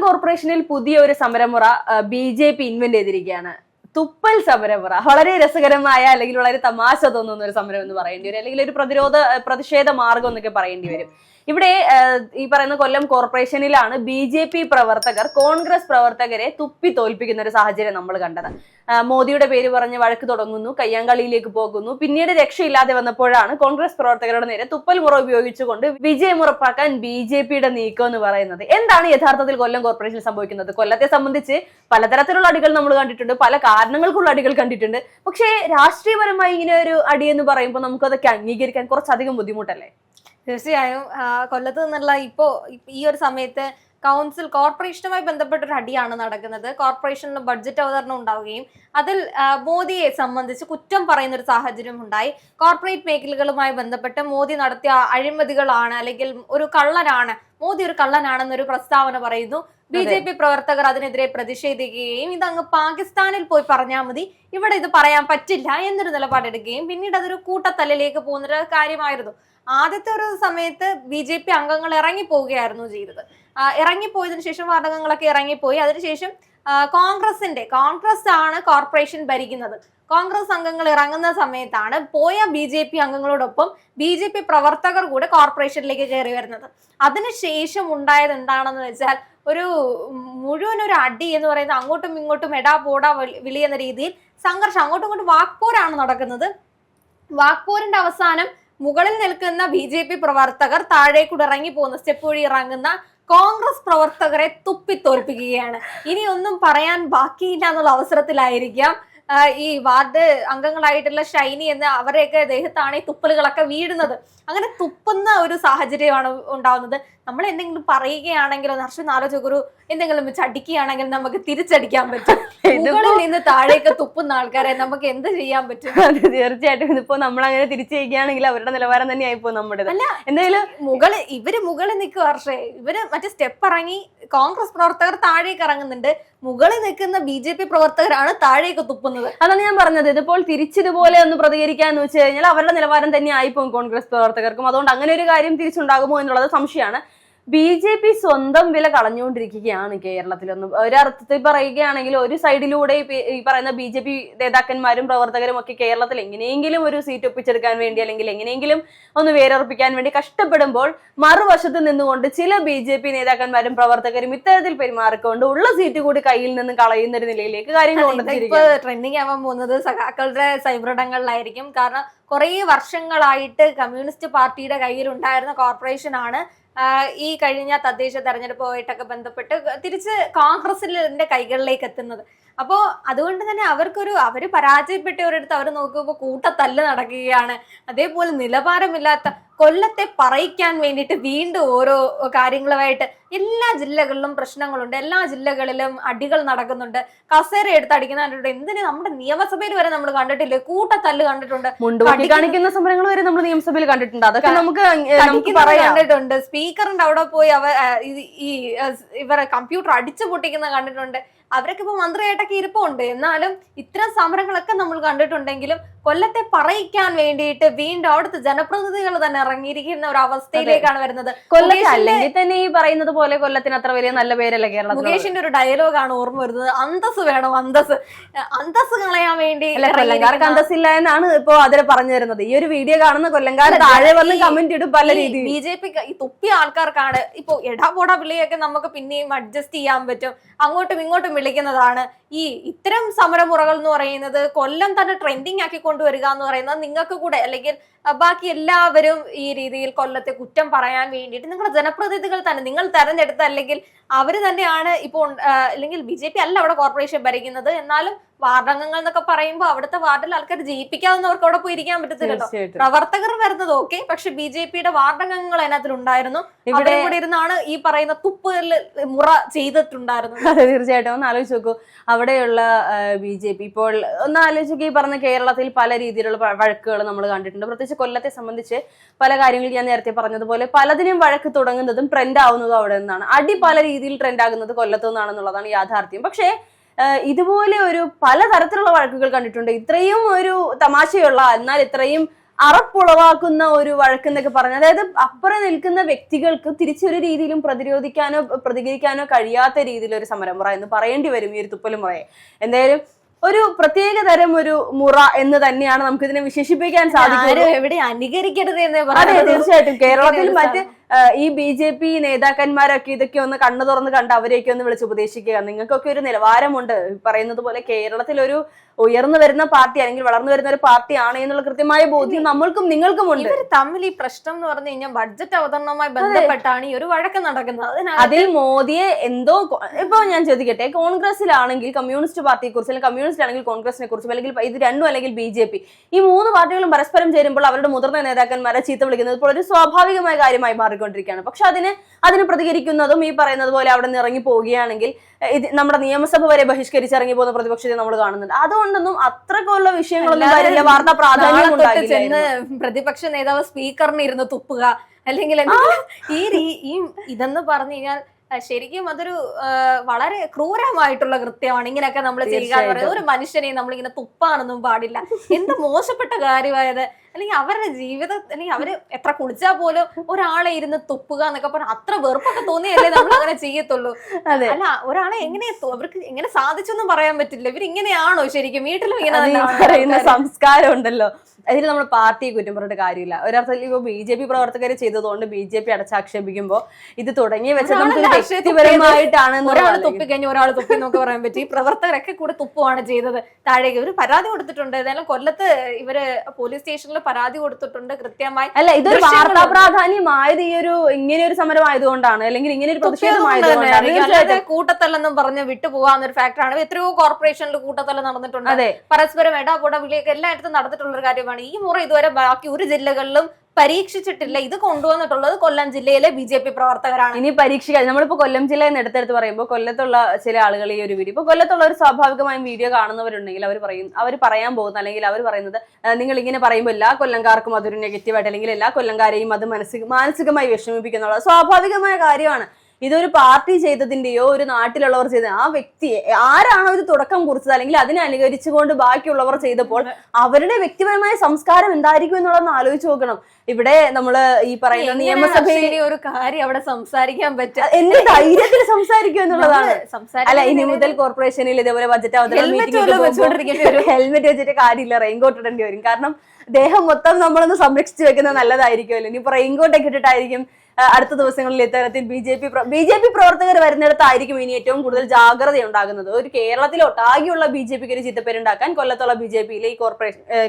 കോർപ്പറേഷനിൽ പുതിയ ഒരു സമരമുറ BJP ഇൻവെന്റ് ചെയ്തിരിക്കുകയാണ്. തുപ്പൽ സമരമുറ. വളരെ രസകരമായ അല്ലെങ്കിൽ വളരെ തമാശ തോന്നുന്ന ഒരു സമരം എന്ന് പറയേണ്ടി വരും, അല്ലെങ്കിൽ ഒരു പ്രതിഷേധ മാർഗം എന്നൊക്കെ പറയേണ്ടി വരും. ഇവിടെ ഈ പറയുന്ന കൊല്ലം കോർപ്പറേഷനിലാണ് BJP പ്രവർത്തകർ കോൺഗ്രസ് പ്രവർത്തകരെ തുപ്പി തോൽപ്പിക്കുന്ന ഒരു സാഹചര്യം നമ്മൾ കണ്ടത്. മോദിയുടെ പേര് പറഞ്ഞ് വഴക്ക് തുടങ്ങുന്നു, കയ്യാങ്കളിയിലേക്ക് പോകുന്നു. പിന്നീട് രക്ഷയില്ലാതെ വന്നപ്പോഴാണ് കോൺഗ്രസ് പ്രവർത്തകരുടെ നേരെ തുപ്പൽ മുറ ഉപയോഗിച്ചുകൊണ്ട് വിജയം ഉറപ്പാക്കാൻ BJPയുടെ നീക്കം എന്ന് പറയുന്നത്. എന്താണ് യഥാർത്ഥത്തിൽ കൊല്ലം കോർപ്പറേഷനിൽ സംഭവിക്കുന്നത്? കൊല്ലത്തെ സംബന്ധിച്ച് പലതരത്തിലുള്ള അടികൾ നമ്മൾ കണ്ടിട്ടുണ്ട്, പല കാരണങ്ങൾക്കുള്ള അടികൾ കണ്ടിട്ടുണ്ട്. പക്ഷേ രാഷ്ട്രീയപരമായി ഇങ്ങനെ ഒരു അടി എന്ന് പറയുമ്പോൾ നമുക്കതൊക്കെ അംഗീകരിക്കാൻ കുറച്ചധികം ബുദ്ധിമുട്ടല്ലേ? തീർച്ചയായും കൊല്ലത്ത് നിന്നുള്ള ഈ ഒരു സമയത്ത് കോർപ്പറേഷനുമായി ബന്ധപ്പെട്ട ഒരു അടിയാണ് നടക്കുന്നത്. കോർപ്പറേഷനിൽ ബഡ്ജറ്റ് അവതരണം ഉണ്ടാവുകയും അതിൽ മോദിയെ സംബന്ധിച്ച് കുറ്റം പറയുന്ന ഒരു സാഹചര്യം ഉണ്ടായി. കോർപ്പറേറ്റ് മേഖലകളുമായി ബന്ധപ്പെട്ട് മോദി നടത്തിയ അഴിമതികളാണ്, അല്ലെങ്കിൽ ഒരു കള്ളനാണ്, മോദി ഒരു കള്ളനാണെന്നൊരു പ്രസ്താവന പറയുന്നു. BJP പ്രവർത്തകർ അതിനെതിരെ പ്രതിഷേധിക്കുകയും ഇതങ്ങ് പാകിസ്ഥാനിൽ പോയി പറഞ്ഞാൽ മതി, ഇവിടെ ഇത് പറയാൻ പറ്റില്ല എന്നൊരു നിലപാടെടുക്കുകയും പിന്നീട് അതൊരു കൂട്ടത്തല്ലിലേക്ക് പോകുന്നൊരു കാര്യമായിരുന്നു. ആദ്യത്തെ ഒരു സമയത്ത് BJP അംഗങ്ങൾ ഇറങ്ങിപ്പോവുകയായിരുന്നു ചെയ്തത്. ഇറങ്ങിപ്പോയതിനു ശേഷം വാതകങ്ങളൊക്കെ ഇറങ്ങിപ്പോയി. അതിനുശേഷം കോൺഗ്രസ് ആണ് കോർപ്പറേഷൻ ഭരിക്കുന്നത്. കോൺഗ്രസ് അംഗങ്ങൾ ഇറങ്ങുന്ന സമയത്താണ് പോയ BJP അംഗങ്ങളോടൊപ്പം BJP പ്രവർത്തകർ കൂടെ കോർപ്പറേഷനിലേക്ക് കയറി വരുന്നത്. അതിനുശേഷം ഉണ്ടായത് എന്താണെന്ന് വെച്ചാൽ മുഴുവൻ ഒരു അടി എന്ന് പറയുന്നത് അങ്ങോട്ടും ഇങ്ങോട്ടും എടാ പോടാ വിളി എന്ന രീതിയിൽ സംഘർഷം, അങ്ങോട്ടും ഇങ്ങോട്ടും വാക്പോരാണ് നടക്കുന്നത്. വാക്പോരിന്റെ അവസാനം മുകളിൽ നിൽക്കുന്ന BJP പ്രവർത്തകർ താഴേക്കൂടെ ഇറങ്ങി പോകുന്ന സ്റ്റെപ്പ് വഴി ഇറങ്ങുന്ന കോൺഗ്രസ് പ്രവർത്തകരെ തുപ്പിത്തോൽപ്പിക്കുകയാണ്. ഇനി ഒന്നും പറയാൻ ബാക്കിയില്ല എന്നുള്ള അവസരത്തിലായിരിക്കാം ഈ വാർഡ് അംഗങ്ങളായിട്ടുള്ള ഷൈനി എന്ന അവരെയൊക്കെ ദേഹത്താണ് ഈ തുപ്പലുകളൊക്കെ വീഴുന്നത്. അങ്ങനെ തുപ്പുന്ന ഒരു സാഹചര്യമാണ് ഉണ്ടാവുന്നത്. നമ്മൾ എന്തെങ്കിലും പറയുകയാണെങ്കിലോ, ഹർഷൻ ആലോചിക്കൊരു എന്തെങ്കിലും വെച്ച് അടിക്കുകയാണെങ്കിൽ നമുക്ക് തിരിച്ചടിക്കാൻ പറ്റും. മുകളിൽ നിന്ന് താഴേക്ക് തുപ്പുന്ന ആൾക്കാരെ നമുക്ക് എന്ത് ചെയ്യാൻ പറ്റും? തീർച്ചയായിട്ടും ഇതിപ്പോ നമ്മൾ അങ്ങനെ തിരിച്ചു ചെയ്യുകയാണെങ്കിൽ അവരുടെ നിലവാരം തന്നെ ആയിപ്പോ നമ്മുടെ. അല്ല, എന്തായാലും ഇവര് മുകളിൽ നിൽക്കുക. ഹർഷേ, ഇവര് മറ്റേ സ്റ്റെപ്പ് ഇറങ്ങി കോൺഗ്രസ് പ്രവർത്തകർ താഴേക്ക് ഇറങ്ങുന്നുണ്ട്, മുകളിൽ നിൽക്കുന്ന BJP പ്രവർത്തകരാണ് താഴേക്ക് തുപ്പുന്നത്. അതാണ് ഞാൻ പറഞ്ഞത്. ഇതിപ്പോൾ തിരിച്ചിതുപോലെ ഒന്ന് പ്രതികരിക്കാന്ന് വെച്ച് കഴിഞ്ഞാൽ അവരുടെ നിലവാരം തന്നെ ആയിപ്പോകും കോൺഗ്രസ് പ്രവർത്തകർക്കും. അതുകൊണ്ട് അങ്ങനെ ഒരു കാര്യം തിരിച്ചുണ്ടാകുമോ എന്നുള്ളത് സംശയമാണ്. BJP സ്വന്തം വില കളഞ്ഞുകൊണ്ടിരിക്കുകയാണ് കേരളത്തിലൊന്നും. ഒരർത്ഥത്തിൽ പറയുകയാണെങ്കിൽ ഒരു സൈഡിലൂടെ ഈ പറയുന്ന BJP നേതാക്കന്മാരും പ്രവർത്തകരും ഒക്കെ കേരളത്തിൽ എങ്ങനെയെങ്കിലും ഒരു സീറ്റ് ഒപ്പിച്ചെടുക്കാൻ വേണ്ടി, അല്ലെങ്കിൽ എങ്ങനെയെങ്കിലും ഒന്ന് വേരർപ്പിക്കാൻ വേണ്ടി കഷ്ടപ്പെടുമ്പോൾ, മറുവശത്ത് നിന്നുകൊണ്ട് ചില BJP നേതാക്കന്മാരും പ്രവർത്തകരും ഇത്തരത്തിൽ പെരുമാറിക്കൊണ്ട് ഉള്ള സീറ്റ് കൂടി കയ്യിൽ നിന്ന് കളയുന്ന ഒരു നിലയിലേക്ക് കാര്യങ്ങൾ കൊണ്ടുവന്നിരിക്കുകയാണ്. ട്രെൻഡിങ് ആവാൻ പോകുന്നത് സഖാക്കളുടെ സൈബറിടങ്ങളിലായിരിക്കും. കാരണം കുറെ വർഷങ്ങളായിട്ട് കമ്മ്യൂണിസ്റ്റ് പാർട്ടിയുടെ കയ്യിൽ ഉണ്ടായിരുന്ന കോർപ്പറേഷൻ ആണ് ഈ കഴിഞ്ഞ തദ്ദേശ തെരഞ്ഞെടുപ്പുമായിട്ടൊക്കെ ബന്ധപ്പെട്ട് തിരിച്ച് കോൺഗ്രസിന്റെ കൈകളിലേക്ക് എത്തുന്നത്. അപ്പോൾ അതുകൊണ്ട് തന്നെ അവര് പരാജയപ്പെട്ടവരെടുത്ത് അവർ നോക്കുമ്പോൾ കൂട്ടത്തല്ല് നടക്കുകയാണ്. അതേപോലെ നിലവാരമില്ലാത്ത കൊല്ലത്തെ പറയിക്കാൻ വേണ്ടിയിട്ട് വീണ്ടും ഓരോ കാര്യങ്ങളുമായിട്ട് എല്ലാ ജില്ലകളിലും പ്രശ്നങ്ങളുണ്ട്, എല്ലാ ജില്ലകളിലും അടികൾ നടക്കുന്നുണ്ട്. കസേര എടുത്തടിക്കുന്നവരുടെ എന്തിന് നമ്മുടെ നിയമസഭയിൽ വരെ നമ്മൾ കണ്ടിട്ടില്ലേ, കൂട്ടത്തല്ല് കണ്ടിട്ടുണ്ട്, കാണിക്കുന്ന സമരങ്ങൾ വരെ നമ്മൾ നിയമസഭയിൽ കണ്ടിട്ടുണ്ട്. അതൊക്കെ നമുക്ക് കണ്ടിട്ടുണ്ട്. സ്പീക്കറിന്റെ അവിടെ പോയി ഇവരെ കമ്പ്യൂട്ടർ അടിച്ചു പൊട്ടിക്കുന്ന കണ്ടിട്ടുണ്ട്. അവരൊക്കെ ഇപ്പൊ മന്ത്രിയായിട്ടൊക്കെ ഇരിപ്പുണ്ട്. എന്നാലും ഇത്തരം സമരങ്ങളൊക്കെ നമ്മൾ കണ്ടിട്ടുണ്ടെങ്കിലും കൊല്ലത്തെ പറയിക്കാൻ വേണ്ടിയിട്ട് വീണ്ടും അവിടുത്തെ ജനപ്രതിനിധികൾ തന്നെ ഇറങ്ങിയിരിക്കുന്ന ഒരു അവസ്ഥയിലേക്കാണ് വരുന്നത്. അല്ലെങ്കിൽ തന്നെ ഈ പറയുന്നത് പോലെ കൊല്ലത്തിന് അത്ര വലിയ നല്ല പേരല്ല കേരളം. മുകേഷിന്റെ ഒരു ഡയലോഗാണ് ഓർമ്മ വരുന്നത്, അന്തസ് വേണം, അന്തസ് കളയാൻ വേണ്ടി. കൊല്ലംകാർക്ക് അന്തസ്സില്ല എന്നാണ് ഇപ്പൊ അതിൽ പറഞ്ഞു തരുന്നത്. ഈ ഒരു വീഡിയോ കാണുന്ന കൊല്ലംകാർ താഴെ വന്ന് കമന്റ് ഇടും പല രീതിയിൽ. BJP ഈ തുപ്പിയ ആൾക്കാർക്കാണ് ഇപ്പൊ എടാപോടാ വിളിയൊക്കെ നമുക്ക് പിന്നെയും അഡ്ജസ്റ്റ് ചെയ്യാൻ പറ്റും, അങ്ങോട്ടും ഇങ്ങോട്ടും വിളിക്കുന്നതാണ്. ഇത്തരം സമരമുറകൾ എന്ന് പറയുന്നത് കൊല്ലം തന്നെ ട്രെൻഡിങ് ആക്കി കൊണ്ടുവരിക എന്ന് പറയുന്നത് നിങ്ങൾക്ക് കൂടെ, അല്ലെങ്കിൽ ബാക്കി എല്ലാവരും ഈ രീതിയിൽ കൊല്ലത്തെ കുറ്റം പറയാൻ വേണ്ടിയിട്ട് നിങ്ങളുടെ ജനപ്രതിനിധികൾ തന്നെ നിങ്ങൾ തെരഞ്ഞെടുത്ത, അല്ലെങ്കിൽ അവര് തന്നെയാണ് ഇപ്പോൾ, അല്ലെങ്കിൽ BJP അല്ല അവിടെ കോർപ്പറേഷൻ ഭരിക്കുന്നത്. എന്നാലും വാർഡംഗങ്ങൾ എന്നൊക്കെ പറയുമ്പോൾ അവിടുത്തെ വാർഡിൽ ആൾക്കാർ ജയിപ്പിക്കാവുന്നവർക്ക് അവിടെ പോയി ഇരിക്കാൻ പറ്റത്തില്ലല്ലോ. പ്രവർത്തകർ വരുന്നത് ഓക്കെ, പക്ഷെ BJPയുടെ വാർഡംഗങ്ങൾ അതിനകത്തിലുണ്ടായിരുന്നു. ഇവിടെ കൂടെ ഇരുന്നാണ് ഈ പറയുന്ന തുപ്പൽ മുറ ചെയ്തിട്ടുണ്ടായിരുന്നത്. അതെ, തീർച്ചയായിട്ടും. ഒന്ന് ആലോചിച്ച് നോക്കൂ, അവിടെയുള്ള BJP ഇപ്പോൾ ഒന്ന് ആലോചിക്കുക. ഈ പറഞ്ഞ കേരളത്തിൽ പല രീതിയിലുള്ള വഴക്കുകൾ നമ്മൾ കണ്ടിട്ടുണ്ട്. പ്രത്യേകിച്ച് കൊല്ലത്തെ സംബന്ധിച്ച് പല കാര്യങ്ങൾ ഞാൻ നേരത്തെ പറഞ്ഞതുപോലെ പലതിനും വഴക്ക് തുടങ്ങുന്നതും ട്രെൻഡ് ആവുന്നതും അവിടെ നിന്നാണ്. അടി പല രീതിയിൽ ട്രെൻഡ് ആകുന്നത് കൊല്ലത്തു നിന്നാണെന്നുള്ളതാണ് യാഥാർത്ഥ്യം. പക്ഷേ ഇതുപോലെ ഒരു പലതരത്തിലുള്ള വഴക്കുകൾ കണ്ടിട്ടുണ്ട്. ഇത്രയും ഒരു തമാശയുള്ള, എന്നാൽ ഇത്രയും അറപ്പുളവാക്കുന്ന ഒരു വഴക്കെന്നൊക്കെ പറഞ്ഞു. അതായത് അപ്പുറം നിൽക്കുന്ന വ്യക്തികൾക്ക് തിരിച്ചൊരു രീതിയിലും പ്രതിരോധിക്കാനോ പ്രതികരിക്കാനോ കഴിയാത്ത രീതിയിൽ ഒരു സമരമുറ എന്ന് പറയേണ്ടി വരും ഈ ഒരു തുപ്പൽ മുറയെ. എന്തായാലും ഒരു പ്രത്യേക തരം ഒരു മുറ എന്ന് തന്നെയാണ് നമുക്ക് ഇതിനെ വിശേഷിപ്പിക്കാൻ സാധിക്കും. എവിടെ അനുകരിക്കരുത് എന്ന് അതെ, തീർച്ചയായിട്ടും. കേരളത്തിൽ മറ്റ് ഈ BJP നേതാക്കന്മാരൊക്കെ ഇതൊക്കെ ഒന്ന് കണ്ണു തുറന്ന് കണ്ട് അവരെയൊക്കെ ഒന്ന് വിളിച്ച് ഉപദേശിക്കുക. നിങ്ങൾക്കൊക്കെ ഒരു നിലവാരമുണ്ട്. പറയുന്നത് പോലെ കേരളത്തിൽ ഒരു ഉയർന്നു വരുന്ന പാർട്ടി അല്ലെങ്കിൽ വളർന്നു വരുന്ന ഒരു പാർട്ടിയാണ് എന്നുള്ള കൃത്യമായ ബോധ്യം നമ്മൾക്കും നിങ്ങൾക്കും ഉണ്ട്. ഇവർ തമ്മിൽ ഈ പ്രശ്നം എന്ന് പറഞ്ഞു കഴിഞ്ഞാൽ ബഡ്ജറ്റ് അവതരണവുമായി ബന്ധപ്പെട്ടാണ് ഈ ഒരു വഴക്ക് നടക്കുന്നത്. അതിൽ മോദിയെ എന്തോ ഇപ്പൊ ഞാൻ ചോദിക്കട്ടെ, കോൺഗ്രസിലാണെങ്കിൽ കമ്മ്യൂണിസ്റ്റ് പാർട്ടിയെ കുറിച്ച്, അല്ലെങ്കിൽ കമ്മ്യൂണിസ്റ്റ് ആണെങ്കിൽ കോൺഗ്രസിനെ കുറിച്ചും, അല്ലെങ്കിൽ ഇത് രണ്ടും അല്ലെങ്കിൽ BJP, ഈ മൂന്ന് പാർട്ടികളും പരസ്പരം ചേരുമ്പോൾ അവരുടെ മുതിർന്ന നേതാക്കന്മാരെ ചീത്ത വിളിക്കുന്നത് ഇപ്പോൾ ഒരു സ്വാഭാവികമായ കാര്യമായി മാറിക്കൊണ്ടിരിക്കുകയാണ്. പക്ഷെ അതിന് പ്രതികരിക്കുന്നതും ഈ പറയുന്നത് പോലെ അവിടെ നിന്ന് ഇറങ്ങി പോവുകയാണെങ്കിൽ ഇത് നമ്മുടെ നിയമസഭ വരെ ബഹിഷ്കരിച്ചിറങ്ങി പോകുന്ന പ്രതിപക്ഷത്തെ നമ്മൾ കാണുന്നുണ്ട്. അതുകൊണ്ടൊന്നും അത്രക്കുള്ള വിഷയങ്ങളൊന്നും വരില്ല, വാർത്താ പ്രാധാന്യം ഉണ്ടാകില്ല. പ്രതിപക്ഷ നേതാവ് സ്പീക്കറിന് ഇരുന്ന് തുപ്പുക അല്ലെങ്കിൽ ഈ ഇതെന്ന് പറഞ്ഞു കഴിഞ്ഞാൽ ശരിക്കും അതൊരു വളരെ ക്രൂരമായിട്ടുള്ള കൃത്യമാണ്. ഇങ്ങനെയൊക്കെ നമ്മൾ ചെയ്യുക എന്ന് പറയുന്നത്. ഒരു മനുഷ്യനെ നമ്മളിങ്ങനെ തുപ്പാനൊന്നും പാടില്ല. എന്ത് മോശപ്പെട്ട കാര്യമായത്. അല്ലെങ്കിൽ അവരുടെ ജീവിതം, അല്ലെങ്കിൽ അവര് എത്ര കുളിച്ചാൽ പോലും ഒരാളെ ഇരുന്ന് തുപ്പുക എന്നൊക്കെ പറഞ്ഞാൽ അത്ര വെറുപ്പൊക്കെ തോന്നിയല്ലേ നമ്മൾ അങ്ങനെ ചെയ്യത്തുള്ളൂ. അല്ല, ഒരാളെ എങ്ങനെ അവർക്ക് എങ്ങനെ സാധിച്ചൊന്നും പറയാൻ പറ്റില്ല. ഇവരിങ്ങനെയാണോ ശരിക്കും വീട്ടിലും ഇങ്ങനെ സംസ്കാരം ഉണ്ടല്ലോ. അതിൽ നമ്മൾ പാർട്ടിയെ കുറ്റം പറഞ്ഞിട്ട് കാര്യമില്ല. ഒരർത്ഥത്തിൽ ഇപ്പൊ BJP പ്രവർത്തകർ ചെയ്തതുകൊണ്ട് BJP അടച്ചാക്ഷേപിക്കുമ്പോ ഇത് തുടങ്ങി വെച്ചത് നമുക്കൊരു വ്യക്തിപരമായിട്ടാണ്. ഒരാൾ തുപ്പിക്കഴിഞ്ഞ് ഒരാൾ തുപ്പി എന്നൊക്കെ പറയാൻ പറ്റും. ഈ പ്രവർത്തകരൊക്കെ കൂടെ തുപ്പുവാണ് ചെയ്തത്. താഴേക്ക് ഒരു പരാതി കൊടുത്തിട്ടുണ്ട്. ഏതായാലും കൊല്ലത്ത് ഇവര് പോലീസ് സ്റ്റേഷനിൽ പരാതി കൊടുത്തിട്ടുണ്ട് കൃത്യമായി. അല്ല, ഇതൊരു വാർത്താ പ്രാധാന്യമായത് ഈ ഒരു ഇങ്ങനെ ഒരു സമരം ആയതുകൊണ്ടാണ്, അല്ലെങ്കിൽ ഇങ്ങനെ ഒരു പ്രതിഷേധമായതുകൊണ്ടാണ്. കൂട്ടത്തല്ലെന്നും പറഞ്ഞ് വിട്ടുപോകാന്നൊരു ഫാക്ടറാണ്. എത്രയോ കോർപ്പറേഷനിൽ കൂട്ടത്തല്ല നടന്നിട്ടുണ്ട്. പരസ്പരം ഇടപെട വിളിയൊക്കെ എല്ലായിടത്തും നടന്നിട്ടുള്ള ഒരു കാര്യമാണ്. ഈ മുറ ഇതുവരെ ബാക്കി ഒരു ജില്ലകളിലും പരീക്ഷിച്ചിട്ടില്ല. ഇത് കൊണ്ടുവന്നിട്ടുള്ളത് കൊല്ലം ജില്ലയിലെ BJP പ്രവർത്തകരാണ്. ഇനി പരീക്ഷിക്കാൻ നമ്മളിപ്പോ കൊല്ലം ജില്ലയിൽ നിന്ന് എടുത്തെടുത്ത് പറയുമ്പോൾ കൊല്ലത്തുള്ള ചില ആളുകൾ ഈ ഒരു വീഡിയോ, ഇപ്പൊ കൊല്ലത്തുള്ള ഒരു സ്വാഭാവികമായും വീഡിയോ കാണുന്നവരുണ്ടെങ്കിൽ അവർ പറയാൻ പോകുന്ന, അല്ലെങ്കിൽ അവർ പറയുന്നത് നിങ്ങൾ ഇങ്ങനെ പറയുമ്പോൾ എല്ലാ കൊല്ലംകാർക്കും അതൊരു നെഗറ്റീവായിട്ട്, അല്ലെങ്കിൽ എല്ലാ കൊല്ലംകാരെയും അത് മാനസികമായി വിഷമിപ്പിക്കുന്നുള്ള സ്വാഭാവികമായ കാര്യമാണ്. ഇതൊരു പാർട്ടി ചെയ്തതിന്റെയോ ഒരു നാട്ടിലുള്ളവർ ചെയ്ത ആ വ്യക്തിയെ ആരാണോ ഒരു തുടക്കം കുറിച്ചത്, അല്ലെങ്കിൽ അതിനെ അനുകരിച്ചുകൊണ്ട് ബാക്കിയുള്ളവർ ചെയ്തപ്പോൾ അവരുടെ വ്യക്തിപരമായ സംസ്കാരം എന്തായിരിക്കും എന്നുള്ളതൊന്ന് ആലോചിച്ച് നോക്കണം. ഇവിടെ നമ്മള് ഈ പറയുന്ന നിയമസഭയിൽ ഒരു കാര്യം അവിടെ സംസാരിക്കാൻ പറ്റുക എന്ത് ധൈര്യത്തിൽ സംസാരിക്കും എന്നുള്ളതാണ്. അല്ല, ഇനി മുതൽ കോർപ്പറേഷനിൽ ഇതേപോലെ ബജറ്റ് അവതരണം ഹെൽമെറ്റ് വെച്ചിട്ട് കാര്യമില്ല, റെയിൻകോട്ട് ഇടേണ്ടി വരും. കാരണം ദേഹം മൊത്തം നമ്മളൊന്ന് സംരക്ഷിച്ചു വെക്കുന്നത് നല്ലതായിരിക്കുമല്ലോ. ഇനിയിപ്പോ റെയിൻകോട്ടൊക്കെ ഇട്ടിട്ടായിരിക്കും അടുത്ത ദിവസങ്ങളിൽ ഇത്തരത്തിൽ BJP പ്രവർത്തകർ വരുന്നിടത്തായിരിക്കും ഇനി ഏറ്റവും കൂടുതൽ ജാഗ്രത ഉണ്ടാകുന്നത്. ഒരു കേരളത്തിലൊട്ടാകെയുള്ള BJPക്ക് ഒരു ചിത്തപ്പേരുണ്ടാക്കാൻ കൊല്ലത്തുള്ള BJPയിലെ ഈ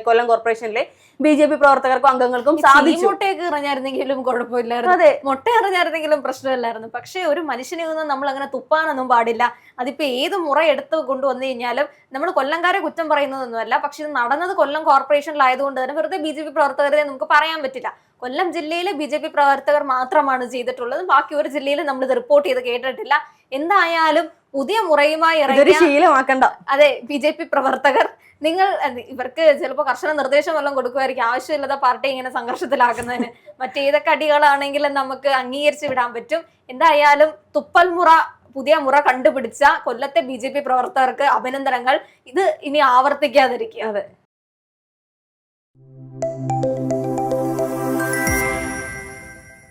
കൊല്ലം കോർപ്പറേഷനിലെ BJP പ്രവർത്തകർക്കും അംഗങ്ങൾക്കും സാധിച്ചു. മുട്ടയൊക്കെ എറിഞ്ഞായിരുന്നെങ്കിലും കുഴപ്പമില്ലായിരുന്നു. അതെ, മുട്ട എറിഞ്ഞായിരുന്നെങ്കിലും പ്രശ്നമില്ലായിരുന്നു. പക്ഷെ ഒരു മനുഷ്യനെ ഒന്നും നമ്മൾ അങ്ങനെ തുപ്പാനൊന്നും പാടില്ല. അതിപ്പോ ഏത് മുറ എടുത്ത് കൊണ്ടുവന്നു കഴിഞ്ഞാലും നമ്മൾ കൊല്ലംകാരെ കുറ്റം പറയുന്നതൊന്നുമല്ല. പക്ഷെ ഇത് നടന്നത് കൊല്ലം കോർപ്പറേഷനിലായതുകൊണ്ട് തന്നെ വെറുതെ BJP പ്രവർത്തകരെ നമുക്ക് പറയാൻ പറ്റില്ല. കൊല്ലം ജില്ലയിലെ BJP പ്രവർത്തകർ മാത്രമാണ് ചെയ്തിട്ടുള്ളത്. ബാക്കി ഒരു ജില്ലയിൽ നമ്മൾ ഇത് റിപ്പോർട്ട് ചെയ്ത് കേട്ടിട്ടില്ല. എന്തായാലും പുതിയ മുറയുമായി ശീലമാക്കണ്ട. അതെ, BJP പ്രവർത്തകർ നിങ്ങൾ ഇവർക്ക് ചിലപ്പോൾ കർശന നിർദ്ദേശം വല്ലതും കൊടുക്കുമായിരിക്കും, ആവശ്യമില്ലാത്ത പാർട്ടി ഇങ്ങനെ സംഘർഷത്തിലാക്കുന്നതിന്. മറ്റേതൊക്കെ അടികളാണെങ്കിലും നമുക്ക് അംഗീകരിച്ച് വിടാൻ പറ്റും. എന്തായാലും തുപ്പൽ മുറ, പുതിയ മുറ കണ്ടുപിടിച്ച കൊല്ലത്തെ BJP പ്രവർത്തകർക്ക് അഭിനന്ദനങ്ങൾ. ഇത് ഇനി ആവർത്തിക്കാതിരിക്കുക. അതെ.